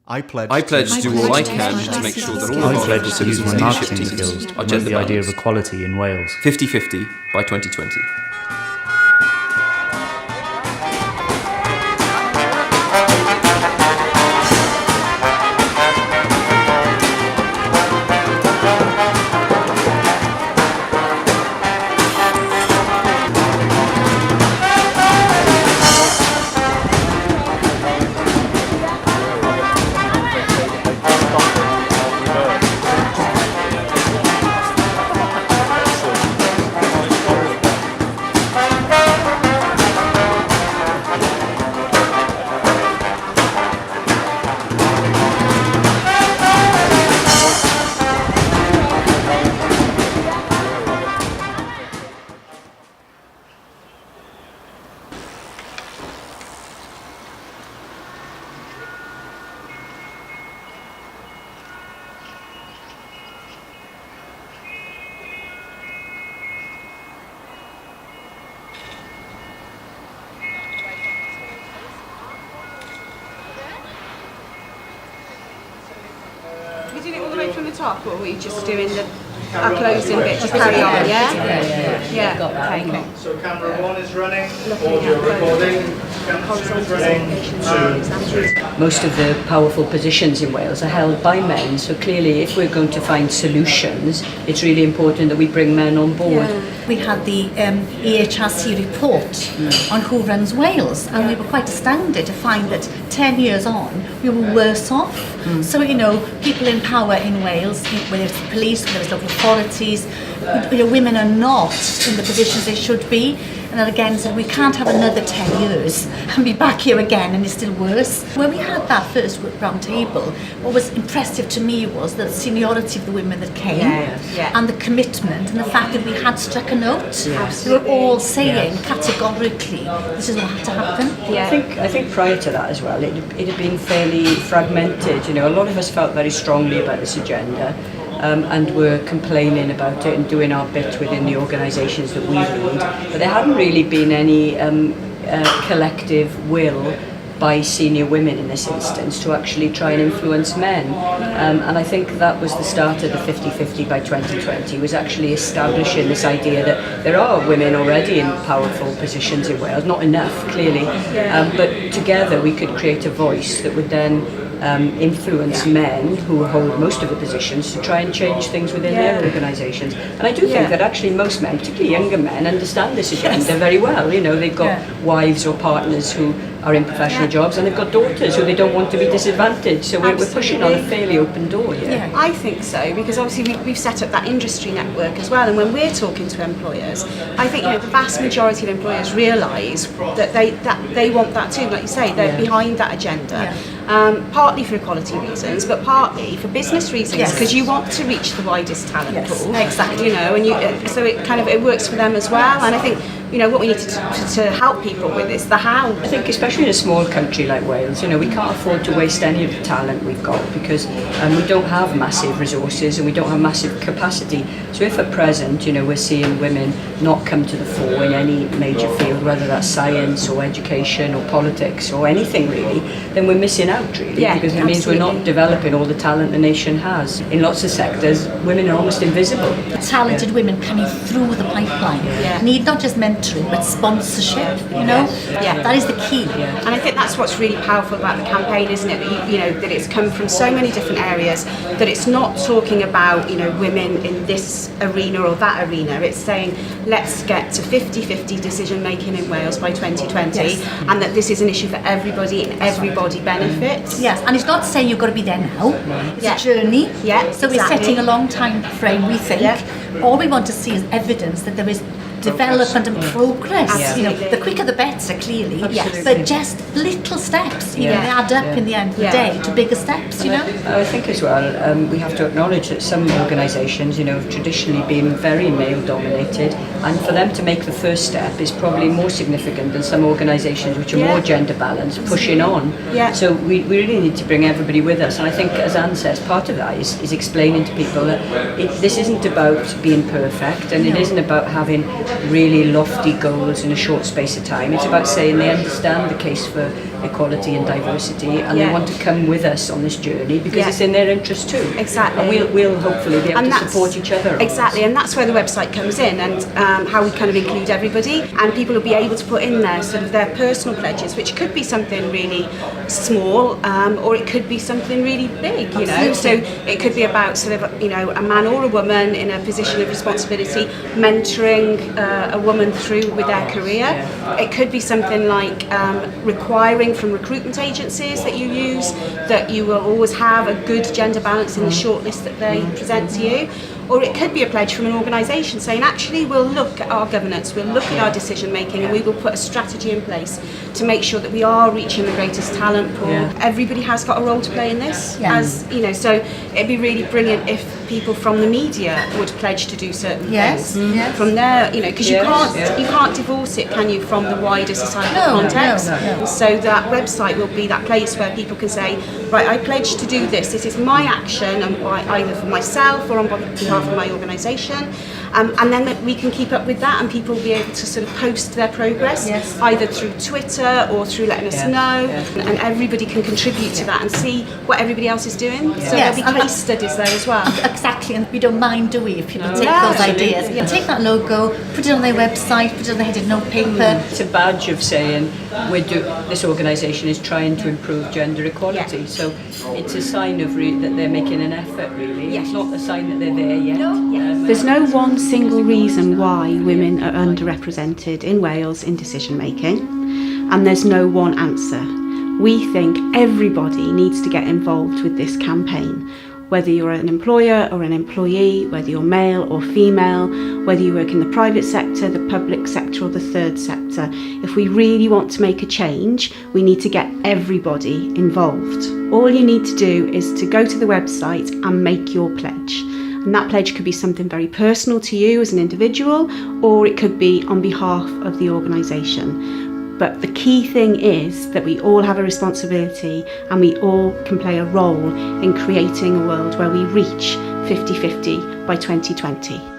I pledge to do all I can to make sure that all I of our pledge to use my leadership marketing teams skills to are promote gender the idea of balanced. equality in Wales. 50-50 by 2020. You doing it all the way from the top, or were you just doing our closing bit? Just carry on, yeah? Yeah. Okay. So camera 1 is running, audio recording, camera 2 is running, 2. Most of the powerful positions in Wales are held by men, so clearly if we're going to find solutions, it's really important that we bring men on board. Yeah. We had the EHRC report on who runs Wales, and we were quite astounded to find that 10 years on, we were worse off. So, you know, people in power in Wales, whether it's the police, whether it's local authorities, you know, women are not in the positions they should be. And then again, so we can't have another 10 years and be back here again and it's still worse. When we had that first round table, what was impressive to me was the seniority of the women that came and the commitment and the fact that we had struck a note. They were all saying categorically, this is what had to happen. I think prior to that as well, it had been fairly fragmented. You know, a lot of us felt very strongly about this agenda. And were complaining about it and doing our bit within the organisations that we lead. But there hadn't really been any collective will by senior women in this instance to actually try and influence men. And I think that was the start of the 50-50 by 2020, was actually establishing this idea that there are women already in powerful positions in Wales, not enough clearly, but together we could create a voice that would then influence men who hold most of the positions to try and change things within their organisations. And I do think that actually most men, particularly younger men, understand this agenda very well. You know, they've got wives or partners who are in professional jobs, and they've got daughters who they don't want to be disadvantaged. So we're pushing on a fairly open door here. Yeah, I think so, because obviously we've set up that industry network as well, and when we're talking to employers, I think, you know, the vast majority of employers realise that they want that too. Like you say, they're behind that agenda. Partly for equality reasons, but partly for business reasons, because you want to reach the widest talent pool. Exactly. You know, and so it works for them as well. And I think, you know, what we need to help people with is the how. I think especially in a small country like Wales, you know, we can't afford to waste any of the talent we've got because we don't have massive resources and we don't have massive capacity. So if at present, you know, we're seeing women not come to the fore in any major field, whether that's science or education or politics or anything really, then we're missing out really, because it means we're not developing all the talent the nation has. In lots of sectors, women are almost invisible. Talented women coming through the pipeline need not just mentoring but sponsorship, you know. That is the key. And I think that's what's really powerful about the campaign, isn't it? That you know, that it's come from so many different areas, that it's not talking about, you know, women in this arena or that arena. It's saying let's get to 50-50 decision making in Wales by 2020, and that this is an issue for everybody and everybody benefits. Yes, and it's not saying you've got to be there now. It's a journey. So we're setting a long time frame, we think. All we want to see is evidence that there is development and progress. You know, the quicker the better, clearly. But just little steps, you know, they add up in the end of the day to bigger steps, you know. I think as well, we have to acknowledge that some organisations, you know, have traditionally been very male-dominated, and for them to make the first step is probably more significant than some organisations which are more gender-balanced, pushing on. So we really need to bring everybody with us, and I think, as Anne says, part of that is explaining to people that this isn't about being perfect, and it isn't about having really lofty goals in a short space of time. It's about saying they understand the case for equality and diversity, and they want to come with us on this journey because Yeah. it's in their interest too. Exactly. And we'll hopefully be able And to support each other on Exactly, and that's where the website comes in, and how we kind of include everybody, and people will be able to put in there sort of their personal pledges, which could be something really small, or it could be something really big, you know. So it could be about sort of, you know, a man or a woman in a position of responsibility mentoring a woman through with their career. It could be something like requiring from recruitment agencies that you use that you will always have a good gender balance in the shortlist that they present to you. Or it could be a pledge from an organisation saying, actually, we'll look at our governance, we'll look at our decision making, and we will put a strategy in place to make sure that we are reaching the greatest talent pool. Everybody has got a role to play in this, as you know. So it'd be really brilliant if people from the media would pledge to do certain things. Yes. From there, you know, because you can't divorce it, can you, from the wider societal context? No. So that website will be that place where people can say, right, I pledge to do this. This is my action, and either for myself or on behalf of my organisation, and then that we can keep up with that, and people will be able to sort of post their progress either through Twitter or through letting us know, and everybody can contribute to that and see what everybody else is doing. So there'll be case studies there as well. Exactly, and we don't mind, do we, if people take No, those ideas. Take that logo, put it on their website, put it on the headed note paper. It's a badge of saying this organisation is trying to improve gender equality. So it's a sign of that they're making an effort, really. It's not a sign that they're there yet. There's no one single reason why women are underrepresented in Wales in decision making, and there's no one answer. We think everybody needs to get involved with this campaign. Whether you're an employer or an employee, whether you're male or female, whether you work in the private sector, the public sector or the third sector, if we really want to make a change, we need to get everybody involved. All you need to do is to go to the website and make your pledge. And that pledge could be something very personal to you as an individual, or it could be on behalf of the organisation. But the key thing is that we all have a responsibility, and we all can play a role in creating a world where we reach 50-50 by 2020.